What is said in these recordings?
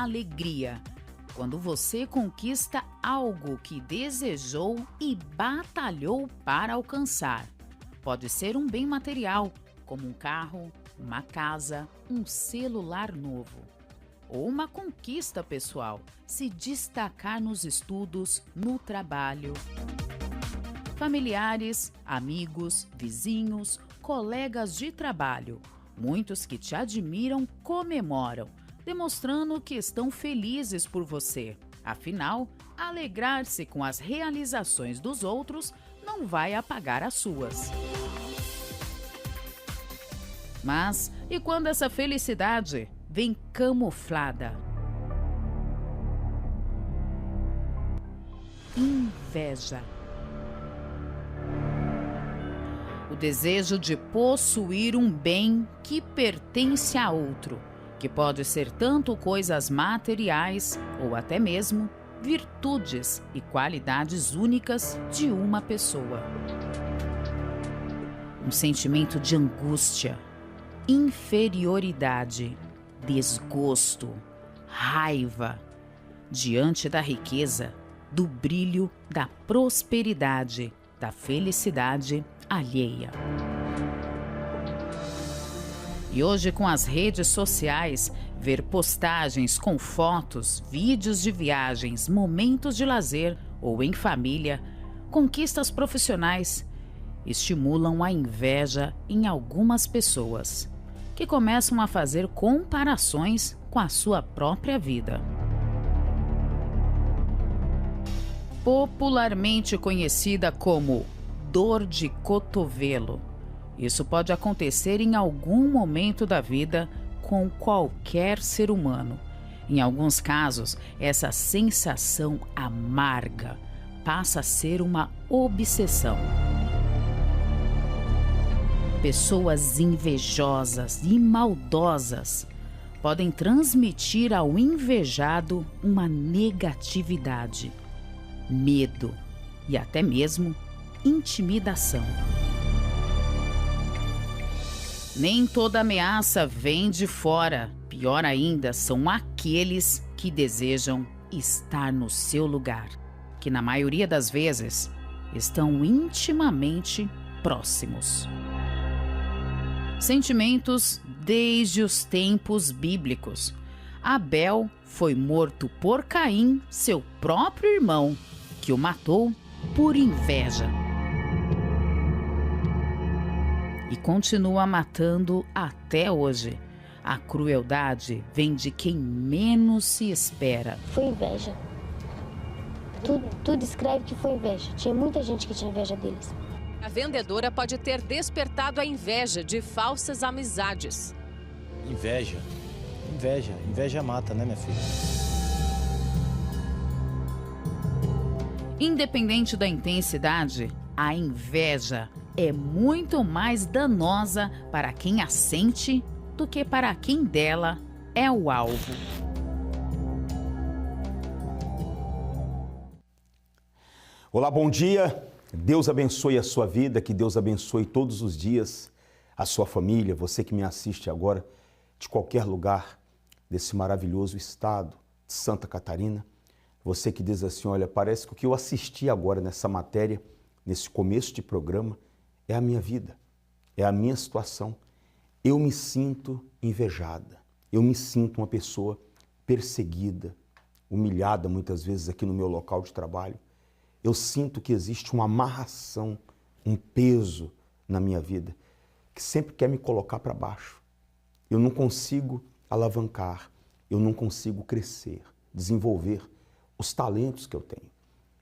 alegria. Quando você conquista algo que desejou e batalhou para alcançar. Pode ser um bem material, como um carro, uma casa, um celular novo. Ou uma conquista pessoal, se destacar nos estudos, no trabalho. Familiares, amigos, vizinhos, colegas de trabalho, muitos que te admiram comemoram, demonstrando que estão felizes por você. Afinal, alegrar-se com as realizações dos outros não vai apagar as suas. Mas, e quando essa felicidade vem camuflada? Inveja. O desejo de possuir um bem que pertence a outro, que pode ser tanto coisas materiais ou até mesmo virtudes e qualidades únicas de uma pessoa. Um sentimento de angústia, inferioridade, desgosto, raiva, diante da riqueza, do brilho, da prosperidade, da felicidade alheia. E hoje, com as redes sociais, ver postagens com fotos, vídeos de viagens, momentos de lazer ou em família, conquistas profissionais, estimulam a inveja em algumas pessoas, que começam a fazer comparações com a sua própria vida. Popularmente conhecida como dor de cotovelo. Isso pode acontecer em algum momento da vida com qualquer ser humano. Em alguns casos, essa sensação amarga passa a ser uma obsessão. Pessoas invejosas e maldosas podem transmitir ao invejado uma negatividade, medo e até mesmo intimidação. Nem toda ameaça vem de fora. Pior ainda, são aqueles que desejam estar no seu lugar, que na maioria das vezes estão intimamente próximos. Sentimentos desde os tempos bíblicos. Abel foi morto por Caim, seu próprio irmão, que o matou por inveja. E continua matando até hoje. A crueldade vem de quem menos se espera. Foi inveja. Tudo escreve que foi inveja. Tinha muita gente que tinha inveja deles. A vendedora pode ter despertado a inveja de falsas amizades. Inveja mata, né, minha filha? Independente da intensidade, a inveja é muito mais danosa para quem a sente do que para quem dela é o alvo. Olá, bom dia. Deus abençoe a sua vida, que Deus abençoe todos os dias a sua família, você que me assiste agora de qualquer lugar desse maravilhoso estado de Santa Catarina. Você que diz assim, olha, parece que o que eu assisti agora nessa matéria, nesse começo de programa, é a minha vida, é a minha situação. Eu me sinto invejada, eu me sinto uma pessoa perseguida, humilhada muitas vezes aqui no meu local de trabalho. Eu sinto que existe uma amarração, um peso na minha vida, que sempre quer me colocar para baixo. Eu não consigo alavancar, eu não consigo crescer, desenvolver os talentos que eu tenho.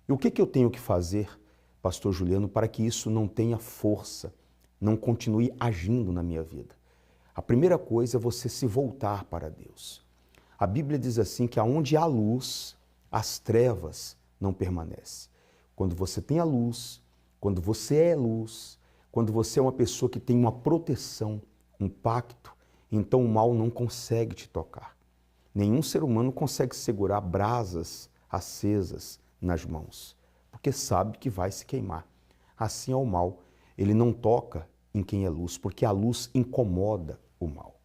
E o que eu tenho que fazer, Pastor Juliano, para que isso não tenha força, não continue agindo na minha vida? A primeira coisa é você se voltar para Deus. A Bíblia diz assim que aonde há luz, as trevas não permanecem. Quando você tem a luz, quando você é luz, quando você é uma pessoa que tem uma proteção, um pacto, então o mal não consegue te tocar. Nenhum ser humano consegue segurar brasas acesas nas mãos, porque sabe que vai se queimar. Assim é o mal, ele não toca em quem é luz, porque a luz incomoda o mal.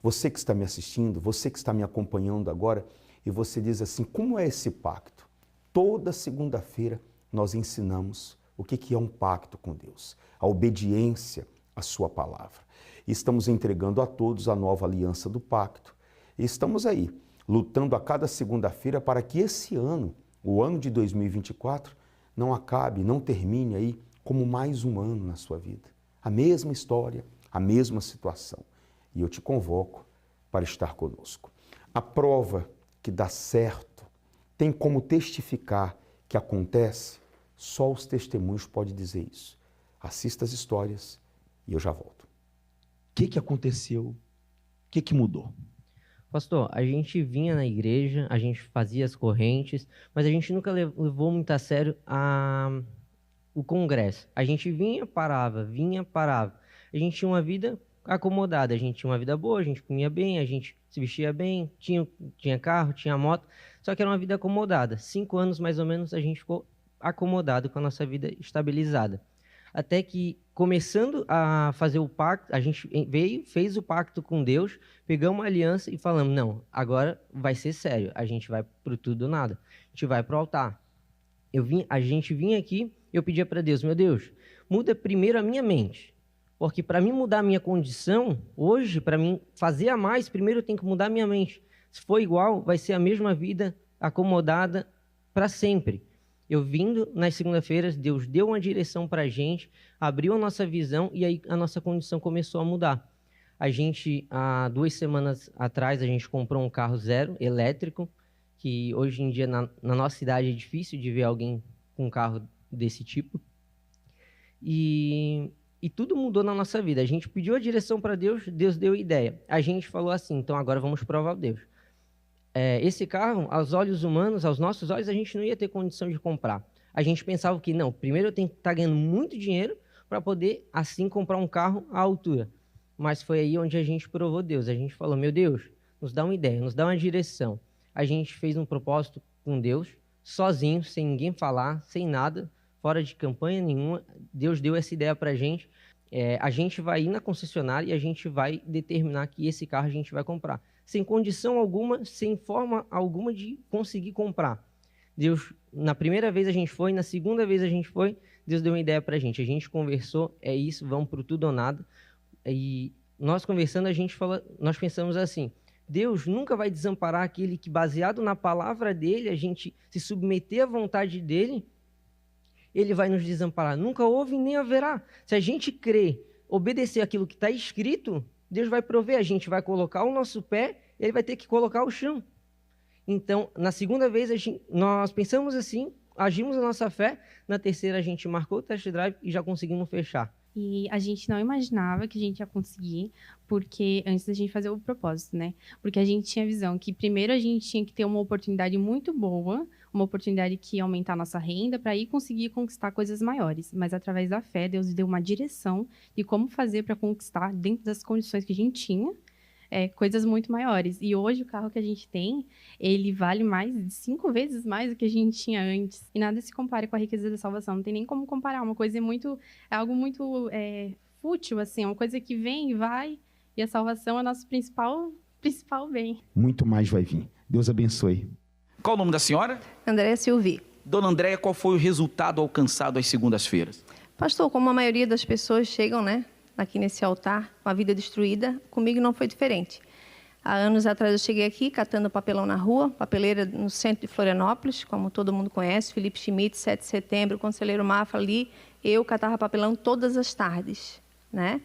Você que está me assistindo, você que está me acompanhando agora, e você diz assim, como é esse pacto? Toda segunda-feira nós ensinamos o que é um pacto com Deus, a obediência à sua palavra. E estamos entregando a todos a nova aliança do pacto. E estamos aí, lutando a cada segunda-feira para que esse ano, o ano de 2024, não acabe, não termine aí como mais um ano na sua vida. A mesma história, a mesma situação. E eu te convoco para estar conosco. A prova que dá certo tem como testificar que acontece, só os testemunhos podem dizer isso. Assista as histórias e eu já volto. O que aconteceu? O que mudou? Pastor, a gente vinha na igreja, a gente fazia as correntes, mas a gente nunca levou muito a sério o congresso. A gente vinha, parava. A gente tinha uma vida acomodada, a gente tinha uma vida boa, a gente comia bem, a gente se vestia bem, tinha carro, tinha moto, só que era uma vida acomodada. 5 anos, mais ou menos, a gente ficou acomodado com a nossa vida estabilizada. Até que, começando a fazer o pacto, a gente veio, fez o pacto com Deus, pegamos uma aliança e falamos, não, agora vai ser sério, a gente vai pro tudo ou nada, a gente vai pro altar. A gente vinha aqui, eu pedia para Deus, meu Deus, muda primeiro a minha mente, porque para mim mudar a minha condição, hoje, para mim fazer a mais, primeiro eu tenho que mudar a minha mente. Se for igual, vai ser a mesma vida acomodada para sempre. Eu vindo nas segunda-feiras, Deus deu uma direção para a gente, abriu a nossa visão e aí a nossa condição começou a mudar. A gente, há 2 semanas atrás, a gente comprou um carro zero, elétrico, que hoje em dia na nossa cidade é difícil de ver alguém com um carro desse tipo. E tudo mudou na nossa vida. A gente pediu a direção para Deus, Deus deu a ideia. A gente falou assim, então agora vamos provar o Deus. Esse carro, aos olhos humanos, aos nossos olhos, a gente não ia ter condição de comprar. A gente pensava que, não, primeiro eu tenho que estar ganhando muito dinheiro para poder, assim, comprar um carro à altura. Mas foi aí onde a gente provou Deus. A gente falou, meu Deus, nos dá uma ideia, nos dá uma direção. A gente fez um propósito com Deus, sozinho, sem ninguém falar, sem nada, fora de campanha nenhuma. Deus deu essa ideia para a gente. A gente vai ir na concessionária e a gente vai determinar que esse carro a gente vai comprar. Sem condição alguma, sem forma alguma de conseguir comprar. Deus, na primeira vez a gente foi, na segunda vez a gente foi, Deus deu uma ideia para a gente conversou, é isso, vamos para o tudo ou nada. E nós conversando, nós pensamos assim, Deus nunca vai desamparar aquele que, baseado na palavra dele, a gente se submeter à vontade dele, ele vai nos desamparar. Nunca houve nem haverá. Se a gente crer, obedecer aquilo que está escrito, Deus vai prover, a gente vai colocar o nosso pé, ele vai ter que colocar o chão. Então, na segunda vez, nós pensamos assim, agimos a nossa fé, na terceira a gente marcou o test drive e já conseguimos fechar. E a gente não imaginava que a gente ia conseguir, porque antes da gente fazer o propósito, né? Porque a gente tinha a visão que primeiro a gente tinha que ter uma oportunidade muito boa, uma oportunidade que ia aumentar a nossa renda para ir conseguir conquistar coisas maiores. Mas através da fé, Deus deu uma direção de como fazer para conquistar, dentro das condições que a gente tinha, coisas muito maiores. E hoje o carro que a gente tem, ele vale mais de 5 vezes mais do que a gente tinha antes. E nada se compara com a riqueza da salvação. Não tem nem como comparar. Uma coisa é algo muito fútil, assim. É uma coisa que vem e vai. E a salvação é o nosso principal bem. Muito mais vai vir. Deus abençoe. Qual o nome da senhora? Andréia Silvi. Dona Andréia, qual foi o resultado alcançado às segundas-feiras? Pastor, como a maioria das pessoas chegam, né, aqui nesse altar, com a vida destruída, comigo não foi diferente. Há anos atrás eu cheguei aqui, catando papelão na rua, papeleira no centro de Florianópolis, como todo mundo conhece, Felipe Schmidt, 7 de setembro, Conselheiro Mafra ali, eu catava papelão todas as tardes, né?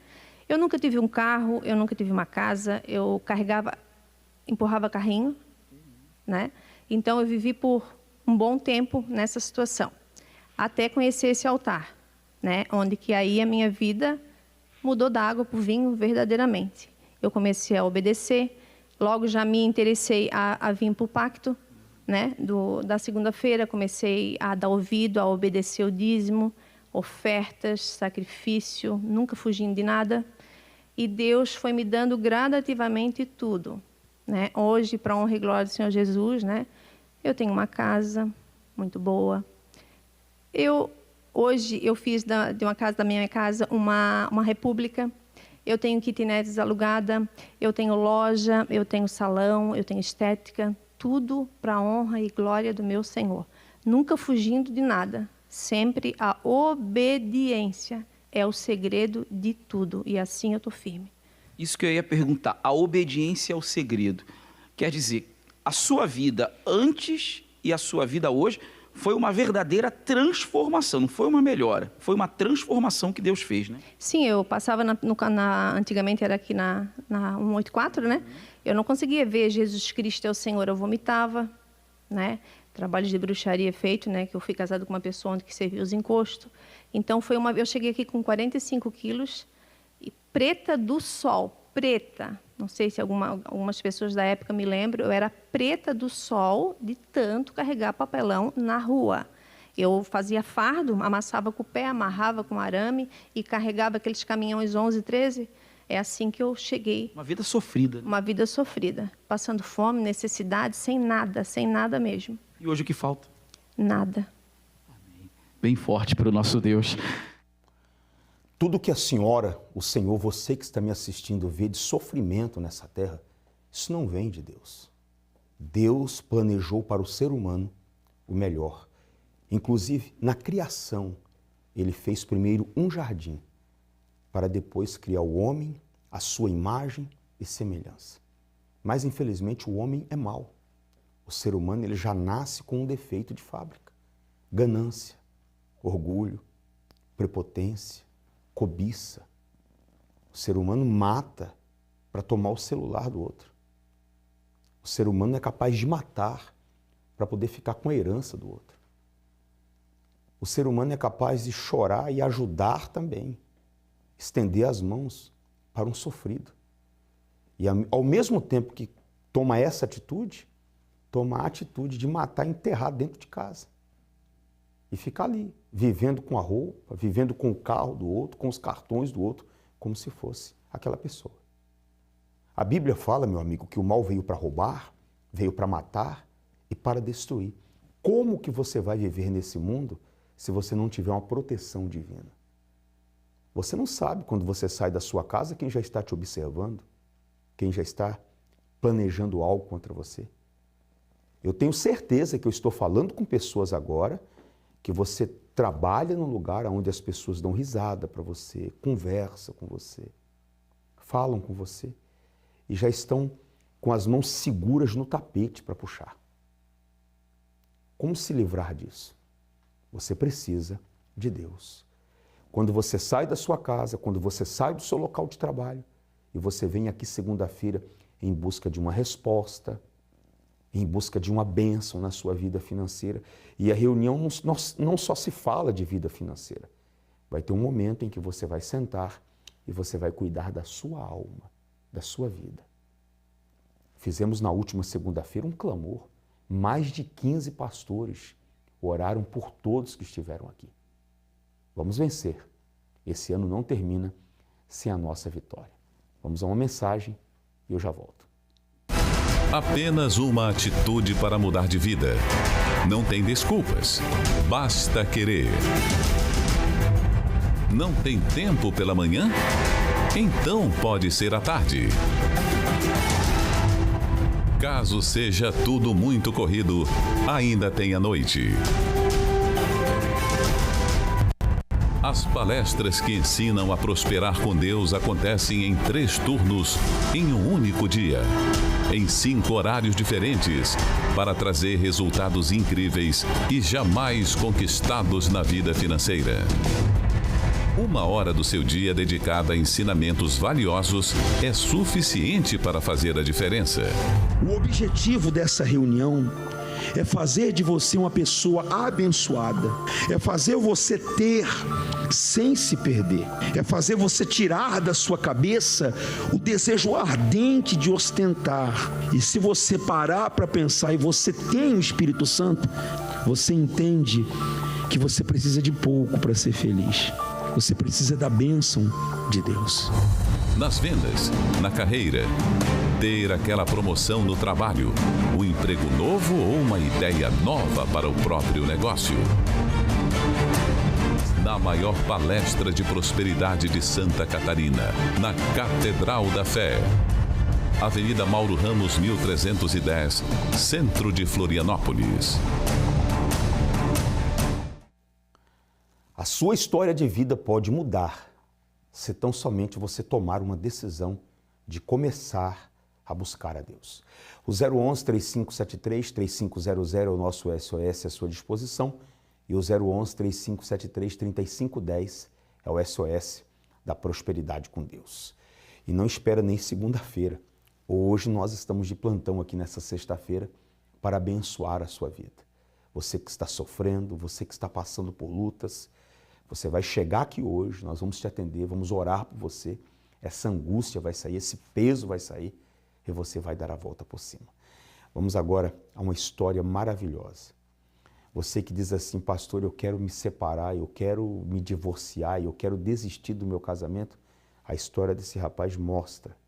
Eu nunca tive um carro, eu nunca tive uma casa, eu empurrava carrinho, né? Então eu vivi por um bom tempo nessa situação, até conhecer esse altar, né? Onde que aí a minha vida mudou da água para o vinho verdadeiramente. Eu comecei a obedecer, logo já me interessei a vir para o pacto, né? Da segunda-feira, comecei a dar ouvido, a obedecer o dízimo, ofertas, sacrifício, nunca fugindo de nada. E Deus foi me dando gradativamente tudo, né? Hoje, para a honra e glória do Senhor Jesus, né? Eu tenho uma casa muito boa. Hoje eu fiz de uma casa, da minha casa, uma república. Eu tenho kitnets alugada, eu tenho loja, eu tenho salão, eu tenho estética, tudo para a honra e glória do meu Senhor. Nunca fugindo de nada, sempre a obediência é o segredo de tudo, e assim eu estou firme. Isso que eu ia perguntar, a obediência é o segredo. Quer dizer, a sua vida antes e a sua vida hoje foi uma verdadeira transformação, não foi uma melhora, foi uma transformação que Deus fez, né? Sim, eu passava antigamente era aqui na 184, né? Eu não conseguia ver Jesus Cristo é o Senhor, eu vomitava, né? Trabalho de bruxaria feito, né? Que eu fui casado com uma pessoa onde que servia os encostos. Então eu cheguei aqui com 45 quilos e preta do sol, preta. Não sei se algumas pessoas da época me lembram, eu era preta do sol de tanto carregar papelão na rua. Eu fazia fardo, amassava com o pé, amarrava com arame e carregava aqueles caminhões 11, 13. É assim que eu cheguei. Uma vida sofrida. Né? Uma vida sofrida, passando fome, necessidade, sem nada mesmo. E hoje o que falta? Nada. Amém. Bem forte para o nosso Deus. Tudo que a senhora, o Senhor, você que está me assistindo, vê de sofrimento nessa terra, isso não vem de Deus. Deus planejou para o ser humano o melhor. Inclusive, na criação, Ele fez primeiro um jardim, para depois criar o homem, a sua imagem e semelhança. Mas, infelizmente, o homem é mau. O ser humano ele já nasce com um defeito de fábrica. Ganância, orgulho, prepotência, cobiça. O ser humano mata para tomar o celular do outro. O ser humano é capaz de matar para poder ficar com a herança do outro. O ser humano é capaz de chorar e ajudar também, estender as mãos para um sofrido. E ao mesmo tempo que toma essa atitude, toma a atitude de matar e enterrar dentro de casa. E ficar ali, vivendo com a roupa, vivendo com o carro do outro, com os cartões do outro, como se fosse aquela pessoa. A Bíblia fala, meu amigo, que o mal veio para roubar, veio para matar e para destruir. Como que você vai viver nesse mundo se você não tiver uma proteção divina? Você não sabe, quando você sai da sua casa, quem já está te observando, quem já está planejando algo contra você. Eu tenho certeza que eu estou falando com pessoas agora que você trabalha num lugar onde as pessoas dão risada para você, conversam com você, falam com você e já estão com as mãos seguras no tapete para puxar. Como se livrar disso? Você precisa de Deus. Quando você sai da sua casa, quando você sai do seu local de trabalho e você vem aqui segunda-feira em busca de uma resposta, em busca de uma bênção na sua vida financeira. E a reunião não só se fala de vida financeira. Vai ter um momento em que você vai sentar e você vai cuidar da sua alma, da sua vida. Fizemos na última segunda-feira um clamor. Mais de 15 pastores oraram por todos que estiveram aqui. Vamos vencer. Esse ano não termina sem a nossa vitória. Vamos a uma mensagem e eu já volto. Apenas uma atitude para mudar de vida. Não tem desculpas. Basta querer. Não tem tempo pela manhã? Então pode ser à tarde. Caso seja tudo muito corrido, ainda tem a noite. As palestras que ensinam a prosperar com Deus acontecem em 3 turnos em um único dia, em 5 horários diferentes, para trazer resultados incríveis e jamais conquistados na vida financeira. 1 hora do seu dia dedicada a ensinamentos valiosos é suficiente para fazer a diferença. O objetivo dessa reunião é fazer de você uma pessoa abençoada, é fazer você ter sem se perder, é fazer você tirar da sua cabeça o desejo ardente de ostentar. E se você parar para pensar e você tem o Espírito Santo, você entende que você precisa de pouco para ser feliz. Você precisa da bênção de Deus. Nas vendas, na carreira, ter aquela promoção no trabalho, um emprego novo ou uma ideia nova para o próprio negócio. Na maior palestra de prosperidade de Santa Catarina, na Catedral da Fé. Avenida Mauro Ramos, 1310, centro de Florianópolis. A sua história de vida pode mudar se tão somente você tomar uma decisão de começar a buscar a Deus. O 011-3573-3500 é o nosso SOS à sua disposição e o 011-3573-3510 é o SOS da prosperidade com Deus. E não espera nem segunda-feira. Hoje nós estamos de plantão aqui nessa sexta-feira para abençoar a sua vida. Você que está sofrendo, você que está passando por lutas, você vai chegar aqui hoje, nós vamos te atender, vamos orar por você. Essa angústia vai sair, esse peso vai sair e você vai dar a volta por cima. Vamos agora a uma história maravilhosa. Você que diz assim, pastor, eu quero me separar, eu quero me divorciar, eu quero desistir do meu casamento. A história desse rapaz mostra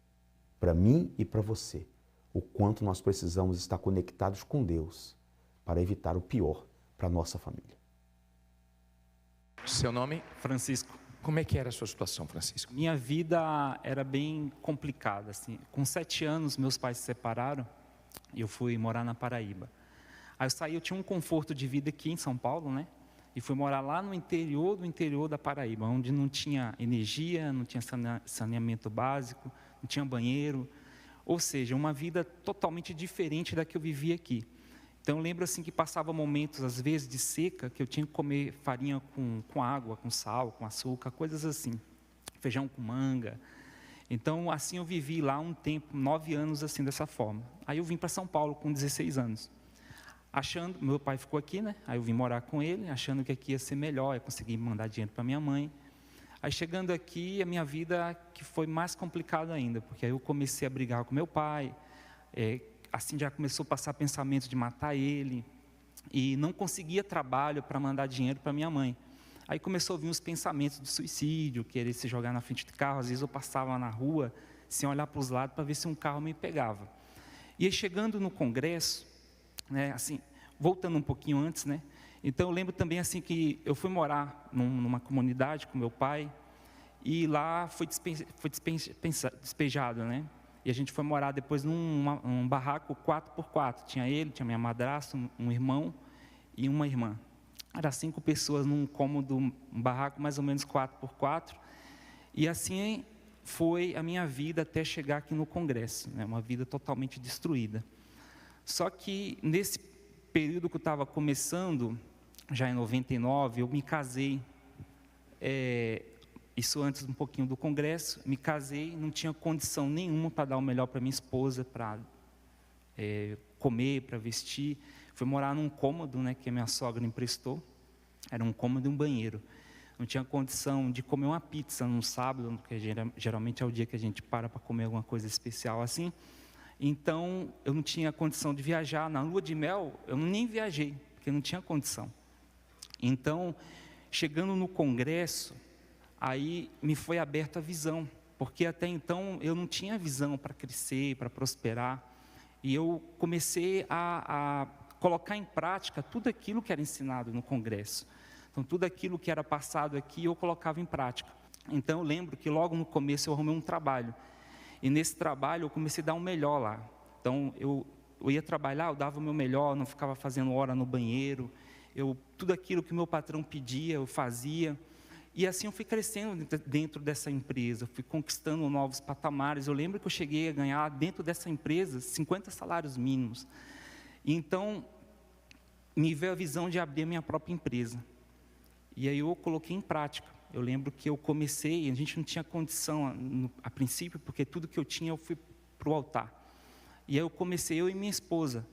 para mim e para você o quanto nós precisamos estar conectados com Deus para evitar o pior para a nossa família. Seu nome? Francisco. Como é que era a sua situação, Francisco? Minha vida era bem complicada. Assim. Com 7 anos, meus pais se separaram e eu fui morar na Paraíba. Aí eu saí, eu tinha um conforto de vida aqui em São Paulo, né? E fui morar lá no interior do interior da Paraíba, onde não tinha energia, não tinha saneamento básico, não tinha banheiro. Ou seja, uma vida totalmente diferente da que eu vivia aqui. Então, eu lembro assim que passava momentos, às vezes, de seca, que eu tinha que comer farinha com água, com sal, com açúcar, coisas assim. Feijão com manga. Então, assim, eu vivi lá um tempo, 9 anos, assim, dessa forma. Aí eu vim para São Paulo com 16 anos. Achando, meu pai ficou aqui, né? Aí eu vim morar com ele, achando que aqui ia ser melhor, eu consegui mandar dinheiro para minha mãe. Aí, chegando aqui, a minha vida que foi mais complicada ainda, porque aí eu comecei a brigar com meu pai, assim já começou a passar pensamento de matar ele, e não conseguia trabalho para mandar dinheiro para minha mãe. Aí começou a vir os pensamentos de suicídio, querer se jogar na frente de carro. Às vezes eu passava na rua sem olhar para os lados para ver se um carro me pegava. E aí, chegando no congresso, né, assim, voltando um pouquinho antes, né, então eu lembro também assim que eu fui morar numa comunidade com meu pai, e lá foi despejado, né? E a gente foi morar depois num barraco 4x4. Tinha ele, tinha minha madrasta, um irmão e uma irmã. Era 5 pessoas num cômodo, um barraco mais ou menos 4x4. E assim foi a minha vida até chegar aqui no congresso, né? Uma vida totalmente destruída. Só que nesse período que eu estava começando, já em 99, eu me casei. Isso antes um pouquinho do congresso, me casei, não tinha condição nenhuma para dar o melhor para minha esposa, para comer, para vestir. Fui morar num cômodo, né, que a minha sogra emprestou, era um cômodo e um banheiro. Não tinha condição de comer uma pizza num sábado, que geralmente é o dia que a gente para comer alguma coisa especial assim. Então, eu não tinha condição de viajar. Na lua de mel, eu nem viajei, porque não tinha condição. Então, chegando no congresso, aí me foi aberta a visão, porque até então eu não tinha visão para crescer, para prosperar. E eu comecei a colocar em prática tudo aquilo que era ensinado no congresso. Então, tudo aquilo que era passado aqui, eu colocava em prática. Então, eu lembro que logo no começo eu arrumei um trabalho. E nesse trabalho eu comecei a dar o melhor lá. Então, eu ia trabalhar, eu dava o meu melhor, não ficava fazendo hora no banheiro. Tudo aquilo que o meu patrão pedia, eu fazia. E assim eu fui crescendo dentro dessa empresa, fui conquistando novos patamares. Eu lembro que eu cheguei a ganhar dentro dessa empresa 50 salários mínimos. E então, me veio a visão de abrir a minha própria empresa. E aí eu coloquei em prática. Eu lembro que eu comecei, a gente não tinha condição a princípio, porque tudo que eu tinha eu fui para o altar. E aí eu comecei, eu e minha esposa.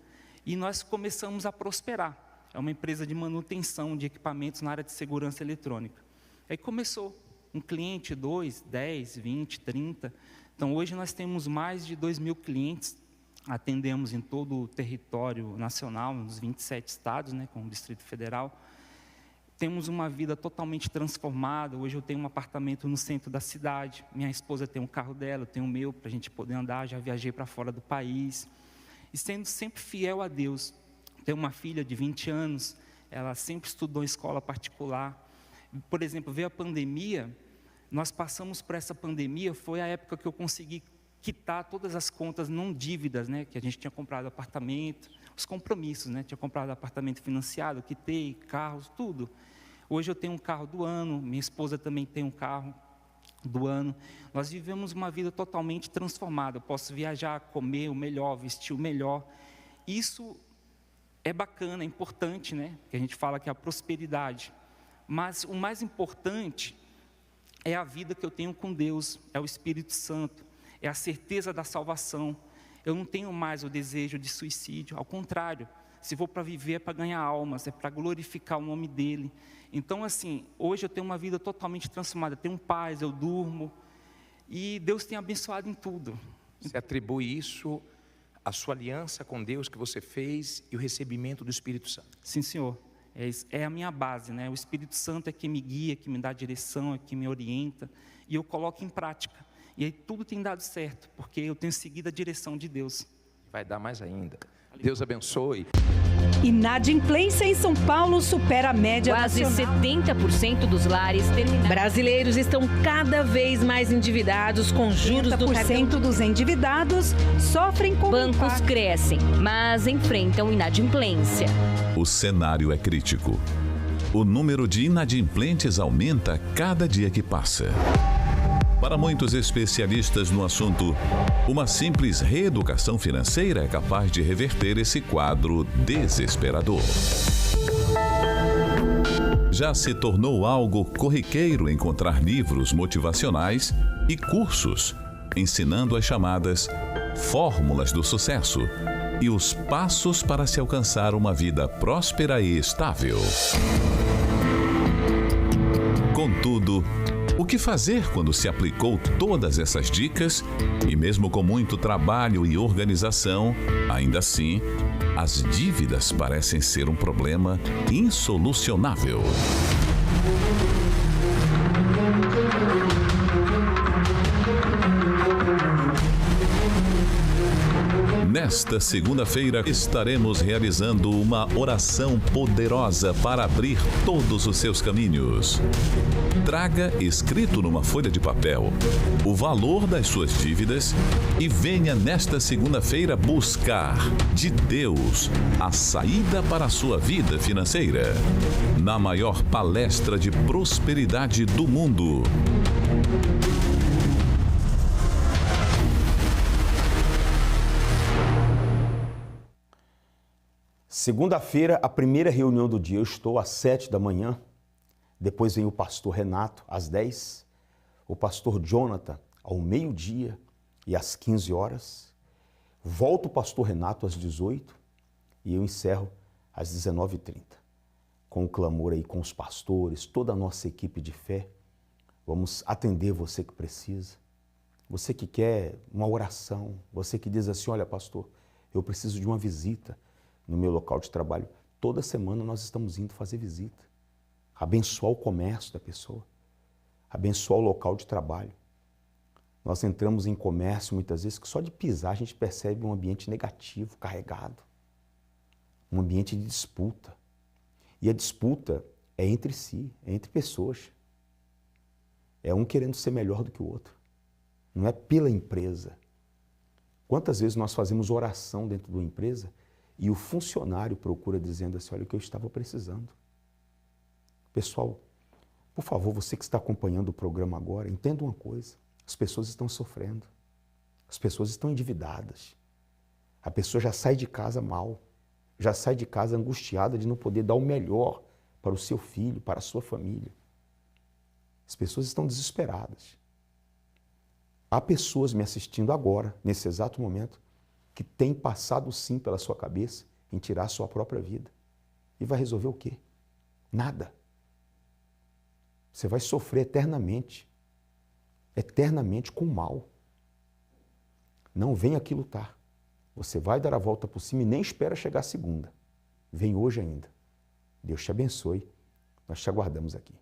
E nós começamos a prosperar. É uma empresa de manutenção de equipamentos na área de segurança eletrônica. Aí começou, um cliente, 2, 10, 20, 30. Então, hoje nós temos mais de 2.000 clientes, atendemos em todo o território nacional, nos 27 estados, né, com o Distrito Federal. Temos uma vida totalmente transformada. Hoje eu tenho um apartamento no centro da cidade, minha esposa tem um carro dela, eu tenho o meu, para a gente poder andar, já viajei para fora do país. E sendo sempre fiel a Deus. Tenho uma filha de 20 anos, ela sempre estudou em escola particular. Por exemplo, veio a pandemia, nós passamos por essa pandemia, foi a época que eu consegui quitar todas as contas não dívidas, né? Que a gente tinha comprado apartamento, os compromissos, né? Tinha comprado apartamento financiado, quitei, carros, tudo. Hoje eu tenho um carro do ano, minha esposa também tem um carro do ano. Nós vivemos uma vida totalmente transformada. Eu posso viajar, comer o melhor, vestir o melhor. Isso é bacana, é importante, né? Que a gente fala que é a prosperidade. Mas o mais importante é a vida que eu tenho com Deus, é o Espírito Santo, é a certeza da salvação. Eu não tenho mais o desejo de suicídio, ao contrário, se vou para viver é para ganhar almas, é para glorificar o nome dEle. Então, assim, hoje eu tenho uma vida totalmente transformada, eu tenho paz, eu durmo, e Deus tem abençoado em tudo. Você atribui isso à sua aliança com Deus que você fez e o recebimento do Espírito Santo? Sim, Senhor. É a minha base, né? O Espírito Santo é que me guia, que me dá direção, é que me orienta, e eu coloco em prática. E aí tudo tem dado certo, porque eu tenho seguido a direção de Deus. Vai dar mais ainda. Deus abençoe. Inadimplência em São Paulo supera a média nacional. Quase 70% dos lares terminaram. Brasileiros estão cada vez mais endividados com juros do cartão. 70% dos endividados sofrem com bancos crescem, mas enfrentam inadimplência. O cenário é crítico. O número de inadimplentes aumenta cada dia que passa. Para muitos especialistas no assunto, uma simples reeducação financeira é capaz de reverter esse quadro desesperador. Já se tornou algo corriqueiro encontrar livros motivacionais e cursos ensinando as chamadas fórmulas do sucesso e os passos para se alcançar uma vida próspera e estável. Contudo, o que fazer quando se aplicou todas essas dicas e mesmo com muito trabalho e organização, ainda assim, as dívidas parecem ser um problema insolucionável? Nesta segunda-feira, estaremos realizando uma oração poderosa para abrir todos os seus caminhos. Traga escrito numa folha de papel o valor das suas dívidas e venha nesta segunda-feira buscar de Deus a saída para a sua vida financeira, na maior palestra de prosperidade do mundo. Segunda-feira, a primeira reunião do dia, eu estou às 7 da manhã, depois vem o pastor Renato às 10, o pastor Jonathan ao meio-dia e às 15 horas, volta o pastor Renato às 18 e eu encerro às 19h30. Com o clamor aí com os pastores, toda a nossa equipe de fé, vamos atender você que precisa, você que quer uma oração, você que diz assim, olha pastor, eu preciso de uma visita no meu local de trabalho. Toda semana nós estamos indo fazer visita, abençoar o comércio da pessoa, abençoar o local de trabalho. Nós entramos em comércio muitas vezes que só de pisar a gente percebe um ambiente negativo, carregado, um ambiente de disputa. E a disputa é entre si, é entre pessoas. É um querendo ser melhor do que o outro. Não é pela empresa. Quantas vezes nós fazemos oração dentro de uma empresa e o funcionário procura dizendo assim, olha o que eu estava precisando. Pessoal, por favor, você que está acompanhando o programa agora, entenda uma coisa, as pessoas estão sofrendo, as pessoas estão endividadas, a pessoa já sai de casa mal, já sai de casa angustiada de não poder dar o melhor para o seu filho, para a sua família. As pessoas estão desesperadas. Há pessoas me assistindo agora, nesse exato momento, que tem passado sim pela sua cabeça em tirar a sua própria vida. E vai resolver o quê? Nada. Você vai sofrer eternamente com o mal. Não vem aqui lutar. Você vai dar a volta por cima e nem espera chegar a segunda. Vem hoje ainda. Deus te abençoe. Nós te aguardamos aqui.